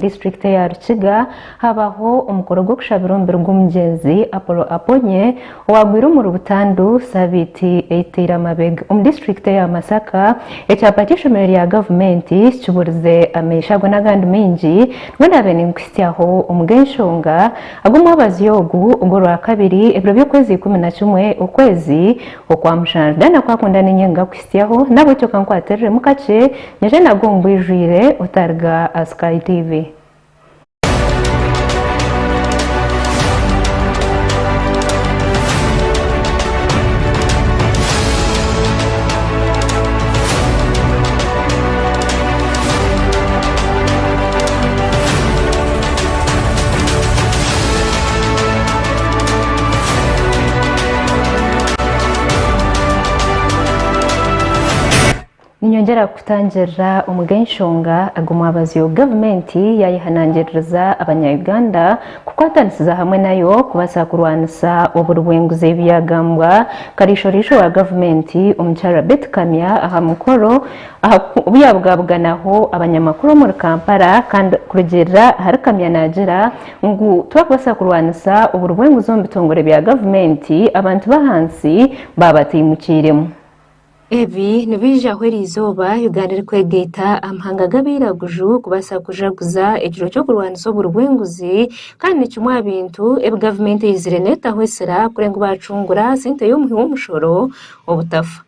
District ya Rukiga habaho umukoro gwo kushabirombero gw'umugenzi Apollo Aponye wagwira mu rubutandu sabiti eitira mabega district ya Masaka ecyapa cy'ishomero ya government cyuburize ameshagwa n'agandi mingi rwanda bene nkistyaho umugenshonga agumwa baziyogu ugorwa kabiri ebiro byokwezi 11 ukwezi okwamushanja na kwakunda n'inyenga kwistyaho nabo cyo kankwaterere mukace nyeje nagombwijwire utarga Sky TV. Nyongera kutangira umugenshonga agumwabazi yo government yayihanangiriza abanya-Uganda kukwatanisiza hamwe nayo kubasakurwanisa oburwenguze byagambwa karishorisho wa government umucyara Betkamya Amakuru ubuyabwabwanaho abanyamakuru muri Kampala kandi kurugera harakamya nagira ngo twakubasakurwanisa oburwenguze mbitongore bya government abantu bahansi babatimukiremo. Evi nibija hwerizoba Uganda rikwegeta amahanga gabiraguju kubasa kujaguza ekiro cyo kurwanisa oburwenguzi kandi kimwa bintu government yizireneta hwesera kurenga bacungura sente yo muhiwo mushoro obutafa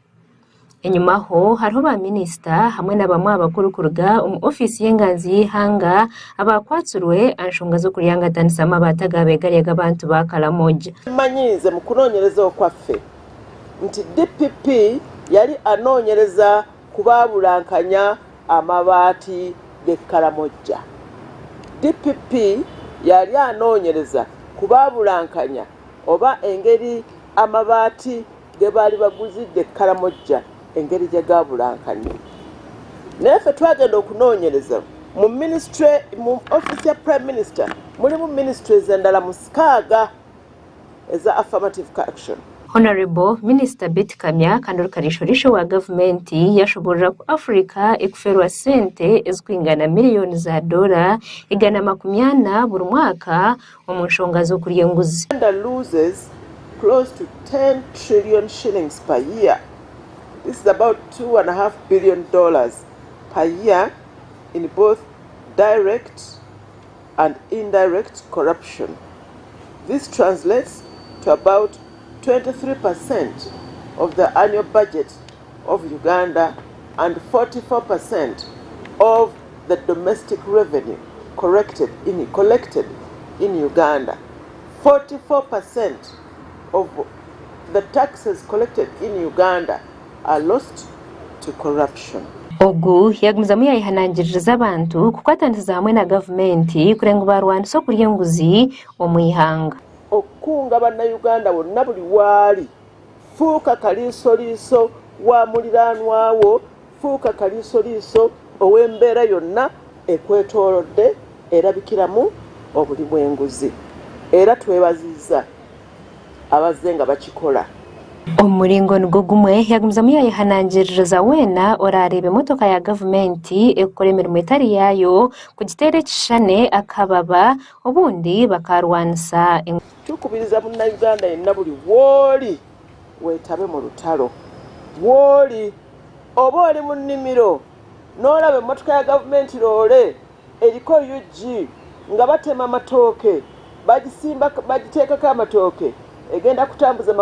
enyuma ho hariho ba minister hamwe n'abamwe abakuru kuruga office y'enganzi y'ihanga abakwatsurwe anshonga zo kuryangatanisa amabata gabegariye gabantu bakalamoja manyize mu kunonyereza okwaffe nti DPP yali anonyereza kubabulankanya amabati gekalamoja. DPP yali anonyereza kubabulankanya oba engeri amabati gebali baguzidde kalamoja engeri jegabulankanya. Nefe twagenda okunonyereza mu ministry mu office ya prime minister muli mu ministries endala muskaga eza affirmative action. Honorable Minister Betkamya kandi karishorisho wa government yashoborera ku Africa ekuferwa sente ezkwingana miliyoni za dola $180 buri mwaka omunshonga zo kuryenguzi. Uganda loses close to 10 trillion shillings per year. This is about $2.5 billion per year in both direct and indirect corruption. This translates to about 23% of the annual budget of Uganda and 44% of the domestic revenue collected in Uganda. 44% of the taxes collected in Uganda are lost to corruption. Ogu yagumzamu yayihanangiriza abantu kukwataniriza hamwe na government kurenga barwanisa kuryenguzi omwihanga. Okunga bannayuganda bonna buli waali fuuka kaliisoliiso wa muliranwawo fuuka kaliisoliiso ow'embeera yonna ekwetoolodde erabikiramu obuli bw'enguzi era twebaziza abazze nga bakikola. Omulingo nigwo gumwe yagumzamu yayihanangiriza wena orareba emotoka ya government ekukora emirimo etari yayo ku gitere kishane akababa obundi bakarwanisa. Tukubiriza munnayuganda yenna buli wooli weetabe mu lutalo wooli oba oli mu nnimiro n'olaba emmotoka ya gavumenti loole eriko UG nga batema amatooke bagiteekako amatooke egenda kutambuza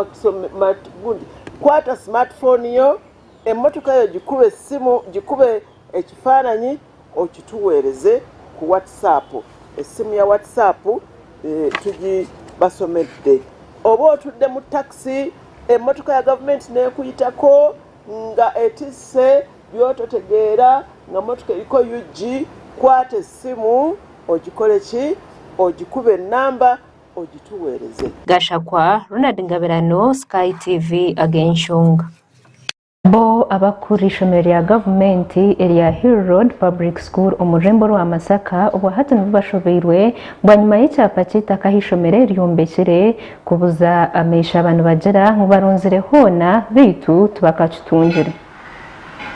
magundi kwata smartphone yo emmotoka yo gikube essimu gikube ekifaananyi okituweereze ku WhatsApp essimu ya WhatsApp basomedde oba otudde mu taxi emmotoka ya gavumenti nekuyitako nga etisse byototegeera nga mmotoka eriko UG kwata essimu ogikole ki ogikube ennamba ogituweereze. Gashakwa Ronald Ngabirano Sky TV agenshonga. Bo abakuru ishomero ya government area Hill Road Public School omurembo rwa Masaka obwa hatano bashobeirwe bwanyuma y'icyapa cyitaka hishomero ryombekere kubuza amesha abantu bagera mu baronzire hona bitu tubakacitungire.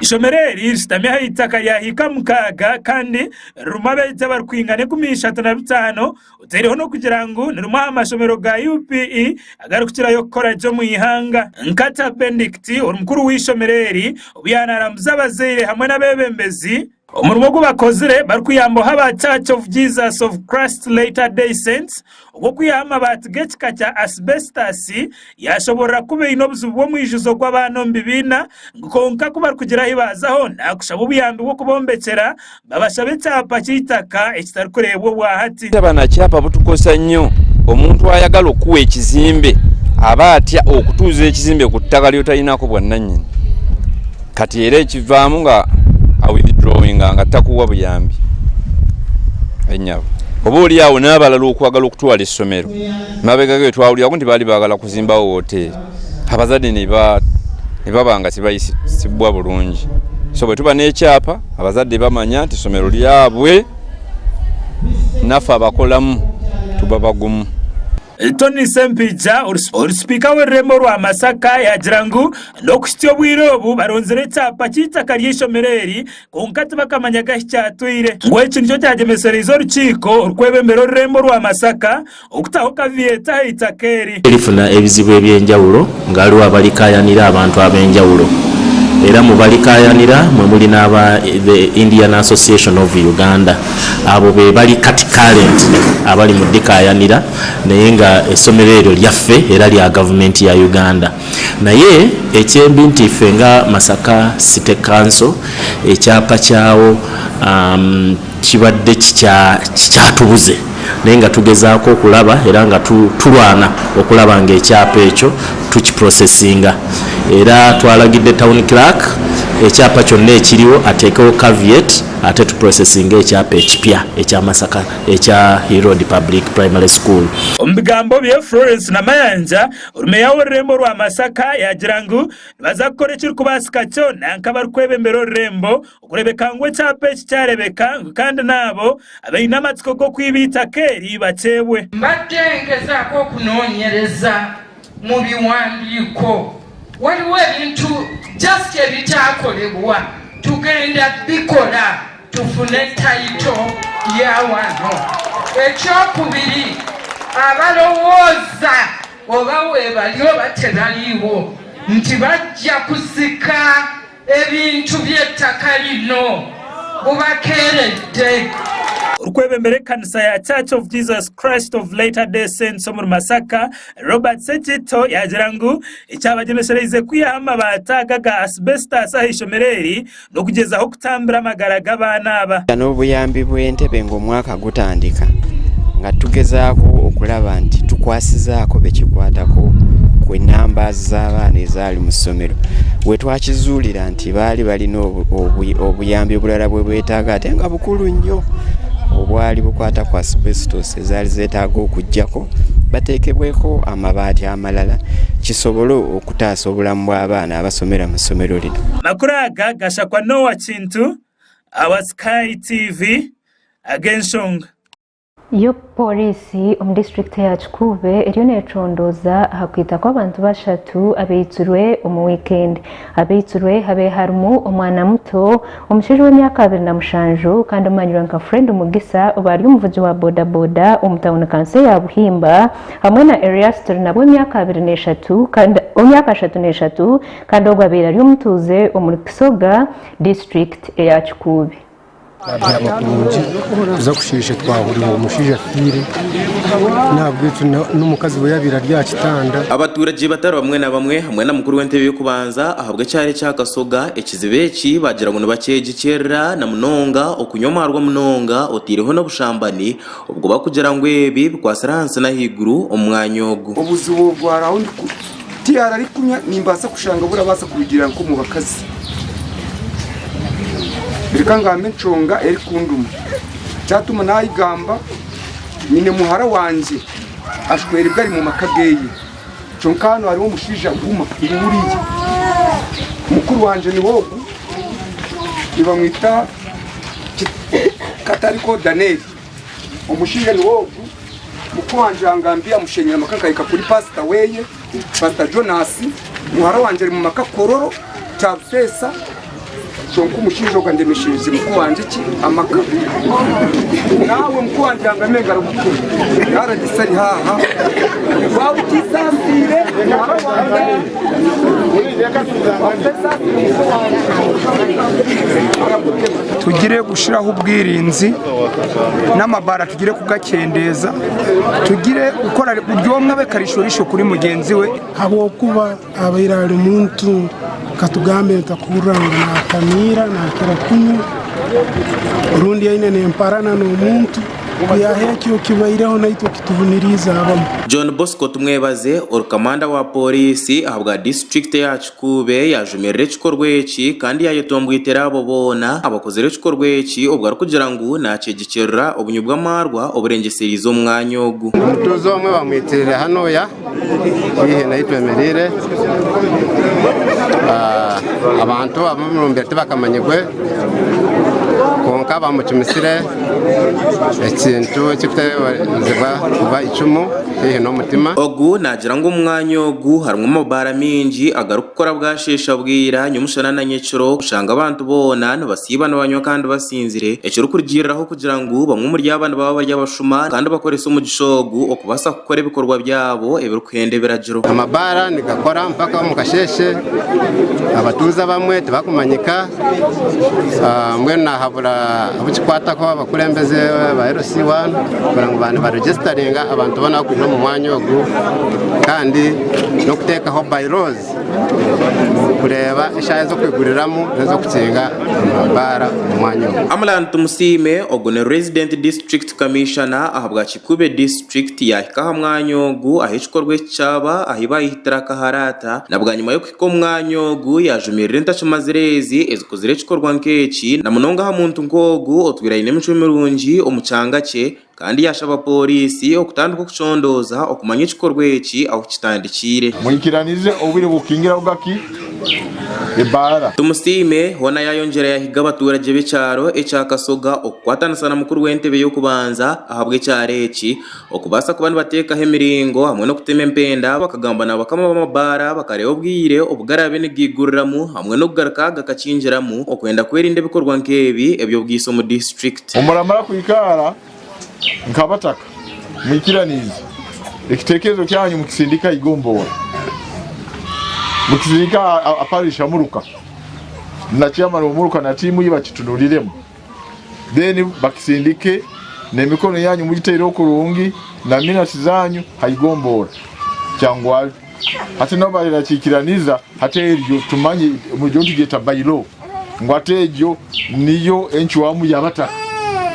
Ishomereri ristamya itaka yahika mukaga kandi rumabeza barkwingane kumisha 5 uteriho no kugira ngo niruma amashomero ga UPE agarukira yo kora jo muihanga nkata Benedict urumukuru w'ishomereri ubyanaramuza abazire hamwe n'abebembezi umurimo gubakozire barkwiyambo haba Church of Jesus of Christ Latter-day Saints uko kwiyama batgechika cha asbestos yashobora kube inobzu bwo mwijuzo kw'abantu mbibina ngonka kubar kugira hibazaho nakushaba ubuyambi bwo kubombekera babashabe cyapa cyitaka ekitarukurebwo bwahati abana cyapa butukosa nnyo omuntu ayagala okuwa ekizimbe abatya okutuza ekizimbe ku ttaka lyotalinako bwannannyini kati era ekivaamu nga withdrawing nga takuwa buyambi enyabo oba oli awo n'abalala okwagala okutwala essomero mabega ge twawulirako nti baali baagala kuzimbawo hoteri abazadde ne babanga sibayisibwa bulungi so bwe tuba n'ekyapa abazadde bamanya nti essomero lyabwe naffe abakolamu tuba bagumu. Tony Sempija urusipika w'Irembo rwa Masaka yagirangu no kusityo bwirobu baronzere cyapa cyitaka ry'ishomereri kunkati bakamanya gahicyatwire ngo ikintu cyo cyagemesereza urukiko urwebembero Irembo rwa Masaka okutaho kavieta itakeri erifuna ebizibu ebyenjawulo ngaliwo abalikayanira abantu abenjawulo era mu balikayanira mwe muli n'aba the Indian Association of Uganda abo be bali kati current abali mu dikayanira naye nga essomero eryo lyaffe era lya government ya Uganda naye ekyembi nti ffe nga Masaka City Council ekyapa kyawo kibadde kikyatubuze naye nga tugezaako okulaba era nga tulwana okulaba ng'ekyapa ekyo tukiprocessinga era twalagidde town clerk ekyapa kyonna ekiriwo ateekewo caveat ate tuprocessinga ekyapa ekipya ekya Masaka ekya Road Public Primary School. Omubigambo bye Florence na Mayanja urumeya w'Irembo rwa Masaka yagirangu baza gukora ekiri kubasika cyo nanka barkwebembero Irembo okurebeka ngo ekyapa ekyarebeka kandi nabo abayina amatsiko go kwibita keri bacewe mbadde ngezaako okunoonyereza mu biwandiiko waliwo ebintu just ebitakolebwa tugenda bikola tufune tayito ya wano ekyokubiri abalowooza oba webali oba tebaliiwo nti bajja kusika ebintu by'ettaka lino bubakeeredde urkwebembere kanisa ya Church of Jesus Christ of Latter-day Saints mu Masaka Robert Sechito yagirangu icyabagemesereze kwiyama batagaga asbestos ahishomereri no kugezaho kutambira amagara g'abana aba n'obuyambi bw'entebe ng'omwaka gutandika nga tugezaako okulaba nti tukwasizaako bekikwatako ku nnamba z'abaana ezaali mu ssomero we twakizuulira nti baali balina obuyambi obulala bwe bwetaaga ate nga bukulu nnyo obwali bukwata ku asbestos ezaali zeetaaga okuggyako bateekebweko amabaati amalala kisobole okutaasa obulamu bw'abaana abasomera mu ssomero lino. Amakuru aga gashakwa Noah Kintu awa Sky TV agenshonga yo polisi mu district ya Kikube eriyo necondoza hakwita ko abantu bashatu abeiturwe mu weekend abeiturwe habe harimo umwana muto umushije w'imyaka 27 kandi umanyura nka friend umugisa ubari umuvuzi wa boda boda umutawuna kanse ya Buhimba hamwe na Eriastor nabo imyaka 23 kandi umyaka 33 kandi ogwabera ari umutuze mu Kisoga district ya Kikube tuza kushisha twahuriye umushije afire ntabwo n'umukazi we yabira rya kitanda abaturage batari bamwe na bamwe hamwe na mukuru w'entebe yo kubanza ahabwa cyari cyakasoga ekizibeki bagira ngo bakegekera na munonga okunyomarwa munonga otireho no bushambani ubwo bakugira ngo ebi bikwasaranse na higuru omwanyogo obuzubo bwaraho tiara ari kunya nimbasa kushanga burabasa kubigira nko mu bakazi birikanga menchonga eri kunduma cyatuma nayigamba nyine muhara wanje ashwera bwari mu makageye chonkano ari wo mushija guma iburiye mukuru wanje ni wogu ibamwita Katariko Daniel umushija ni wogu mukuru wanje angambia mushenyera makakayika kuri pastor weye pastor Jonas muhara wanje ari mu makakororo cyabsesa chonku mushizo kandemishirize mukuru wanje ki amaka nawe mukuru wanje angamenga aragukuru yara disari haha wawe kisasire tugire gushiraho ubwirinzi n'amabara tugire kugakendeza tugire gukora uryomwe bekarishorisho kuri mugenzi we abo kuba abayirari muntu katugambe takuranga na kamira na kirakunyu urundi yaine nemparana no muntu kuyahekyo kibayireho naito kitubuniriza abamo. John Bosco tumwebaze orukamanda wa polisi ahabwa district yacu kube yajumerere kikorweki kandi yayotombwitera abo bona abakozere kikorweki ubwo ari kugira ngo nacegikerera obunyubwa marwa oburengeserizo mwanyogu mutuzo omwe bamwitirire hano ya ihe naitwe Merire abantu abamurumbete bakamanyigwe konka bamucumisire ekintu kikuteberezebwa kuva icumu ihe n'omutima ogu nagira ngo umwanya ogu harimo amabara mingi agaruka gukora bwashesha bwira nyumushana na nyecuro ushanga abantu bona basiba n'abanywa kandi basinzire ekiro kurigiraho kugira ngo bamwe muri abana baba barya bashuma kandi bakoresa umugishogu okubasa gukora ibikorwa byabo ebirukwende biragiro amabara nigakora mpaka mu kasheshe abatuza bamwe tibakumanyika mwe nahabura abukikwata ko abakurembeze ba RC1 kugira ngo abantu baregisteringa abantu bona kwino mu mwanya ogu kandi no kutekaho bylaws kureba ishaye zo kwiguriramo nezo kukinga amabara mu mwanya ogu. Amalan tumusime ogone resident district commissioner ahabwa Kikube district yahika mwanya ogu ahikorwe cyaba ahiba yihitaraka harata nabwa nyuma yo kwiko mwanya ogu yajumirire ntacumazirezi ezikozire kikorwa nkeki na munonga ha muntu ngogu otwira inemico mirungi omucanga cye kandi yashaba polisi okutanduka kucondoza okumanya ikikorweki aho kitandikire mwikiranize obwire bukingira ugaki ebara tumusime hona yayongera yahiga abaturage b'ecyaro ecyakasoga okwatanasana mukuru w'entebe yo kubanza ahabwe cyareki okubasa kubana bateka hemiringo hamwe no kutema empenda bakagambana bakama bamabara bakareba obwire obugarabe n'igiguriramu hamwe no kugaruka gakakinjiramu okwenda kwerinda bikorwa nkebi ebyo bwiso mu district umuramara kwikara nkabataka mwikiranize ekitekerezo cyanyu mukisindika igombora mukisindika aparisha muruka na chairman umuruka na timu yibakitunuliremo then bakisindike nemikono yanyu mugitero kurungi na minasi zanyu hayigombora cyangwa ate no barira kikiraniza ate eryo tumanye mujyo tugeta bayilo ngo ate eryo niyo enchi wamu yabataka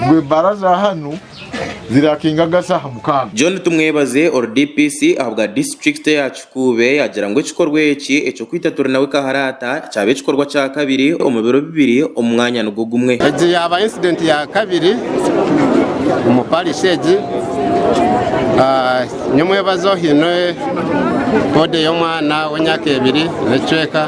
ngwe baraza hanu zirakingaga saha mukanga. John tumwebaze or DPC ahabwa district yacu Kube yagira ngo ikikorweki eco kwitatura nawe kaharata cyabe ikikorwa cya kabiri omubiro bibiri omwanya n'ugugumwe eje yaba incident ya kabiri umuparisheji nyumwebazo hino kode y'omwana w'emyaka 2 necweka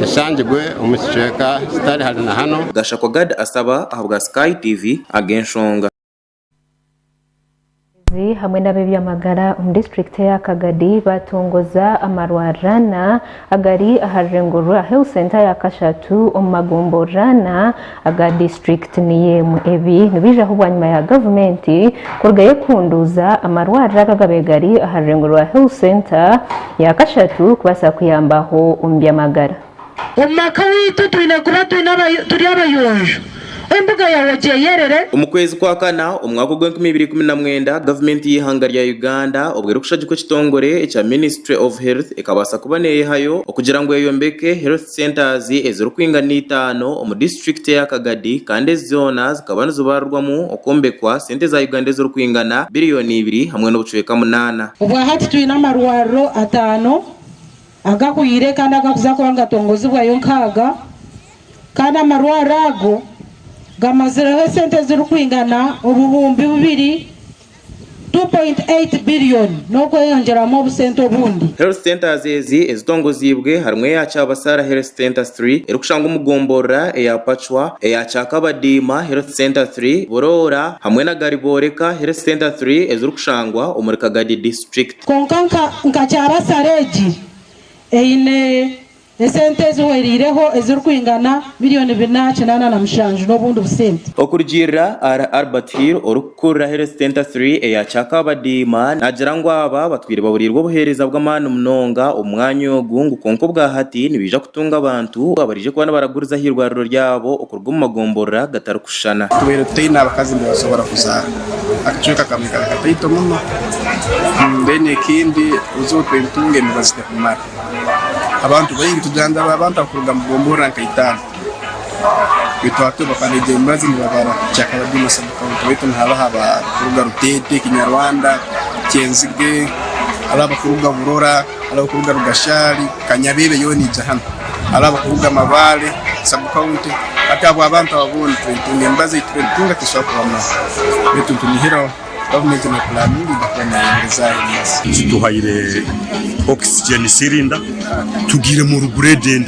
eshanjigwe omucweka stari hali na hano Gashako Gad asaba ahabwa Sky TV agenshonga hamwe n'abebyamagara mu district ya Kagadi batongoza amarwarana agari aharengurura health center ya Kashatu omagomborana aga district niye mu ebi nibije ahubwo nyuma ya government kurgaye kunduza amarwarana agabegari aharengurura health center ya Kashatu kubasa kuyambaho umbyamagara umaka witu turi abayonjo embuga yawe yerere umukwezi kwa kana umwaka gw'2019 government y'ihanga rya Uganda obwero kushagiko kitongore echa Ministry of Health ekabasa kubaneye hayo okugira ngo yeyombeke health centers ezero kwinga n'itano mu district ya Kagadi kandi zona zikabana zubarwamo okombekwa sente za Uganda ezero kwingana biliyoni 2 hamwe n'obucweka 8 ubwa hati tuyina amarwaro atano agakuyire kandi agakuza kwanga tongozibwa yonkaga kandi amarwaro ago gamazira sente ziri kwingana ubuhumbi 2.8 billion noko yongeramo obusente obundi. Health centers ezi ezitongozibwe harimwe ya Cyabasara Health Center 3 erukushanga umugombora eya Pachwa eya Cyakabadima Health Center 3 Borora hamwe na Gariboreka Health Center 3 ezirukushangwa omuri Kagadi district konkanka nka Cyabasara eji eine esente ziwerireho ezirikwingana miliyoni 287 n'obundi busente okurugirira ara Albert Hill orukura Health Center 3 eya Chakabadima nagira ngo aba batwire baburirwa buhereza bw'amani munonga umwanya ogungu konko bwa hati nibija kutunga abantu abarije kubana baraguriza hirwariro ryabo okurwa mu magombora gatarukushana tubere teyina abakazi basobora kuzara akacuka kamikara katayito muno mbene kindi uzotwe bitunge mibazite kumara abantu bayingi tuganda abantu akuruga mugombora nkayitana bitwatu bakanije mbazi nibabara Chakabadima sabuka wetu ntaba haba kuruga rutete kinyarwanda cyenzige alaba kuruga burora alaba kuruga rugashari kanyabebe yoni jahana alaba kuruga mabale sabuka unte atabo abantu ababundi tunge mbazi tunga kisoko bamwe betu tunihira government na planning bakana design tuhaire oxygen cylinder tugire mu rugredend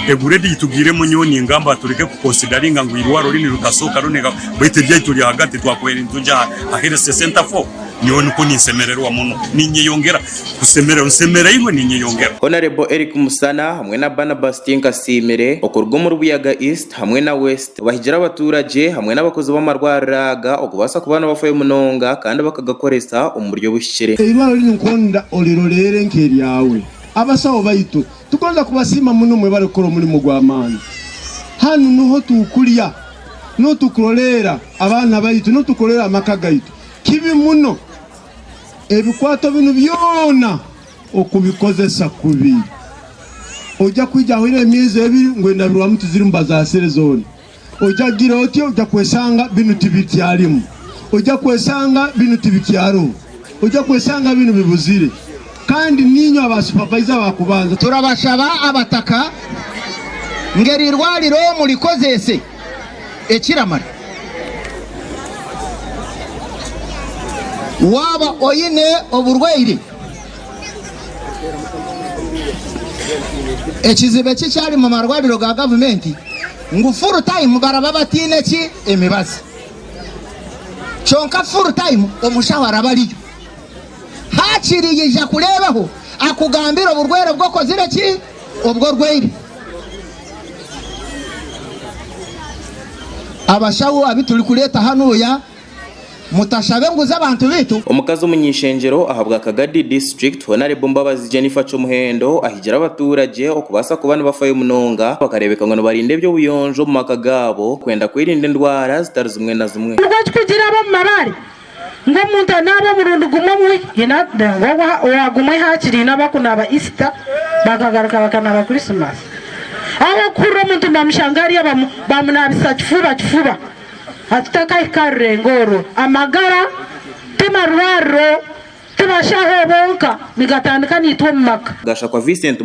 eguredi itugire mu nyoni ngamba tureke kukonsidaringa ngo irwaro rini rutasoka runega bwite byayituri hagati twakwera intuja ahera 64 nyoni ko ninsemerero wa muntu ninyeyongera kusemerera unsemera irwe ninyeyongera Honorable Eric Musana hamwe na Barnabas Simere okurwa mu Rubuyaga East hamwe na West bahigira abaturage hamwe n'abakozi b'amarwaraga okubasa kubana bafaye munonga kandi bakagakoresa umuryo bushikire irwaro rini nkonda olirolere nkeri yawe abasawo bayito tukonza kubasima muno mwe barekoro muri mugwamana hano nuho tukuliya no tukurolera abana bayito no tukurolera amakagayito kibi muno ebikwato binu byona okubikozesa kubi oja kwijyaho ile myezi ebiri ngwenda birwa mutu ziri mbaza serezone oja gira oti oja kwesanga binu tibityalimu oja kwesanga binu tibikyaro oja kwesanga binu bibuzire kandi ninyo abasupervisor bakubanza turabashaba abataka ngeri rwaliro mulikozese ekiramara waba oyine oburwaire ekizibe kicyali mu marwaliro ga government ngu full time baraba batine ki emibazi chonka full time omushahara baliyo hakiriyija kurebaho akugambira oburwere bwo kozire ki obwo rweire abashawo abituli kuleta hano ya mutashabe nguza abantu bitu omukazi umunyishengero ahabwa Kagadi district Honorable Mbabazi Jennifer Chomuhendo ahigira abaturage okubasa kubana bafaye munonga bakarebeka ngo barinde byo buyonjo mu makagabo kwenda kwirinda ndwara zitari zimwe na zimwe kugira abo mabari ngo muntu nabo burundu gumwe yina wa gumwe hakiri nabakunaba Easter bakagaruka bakanaba Christmas abakuru muntu namshangari bamunabisa kifuba ataka ikarengoro amagara temarwaro tebashaho bonka migatandika nitwa maka gasha kwa Vincent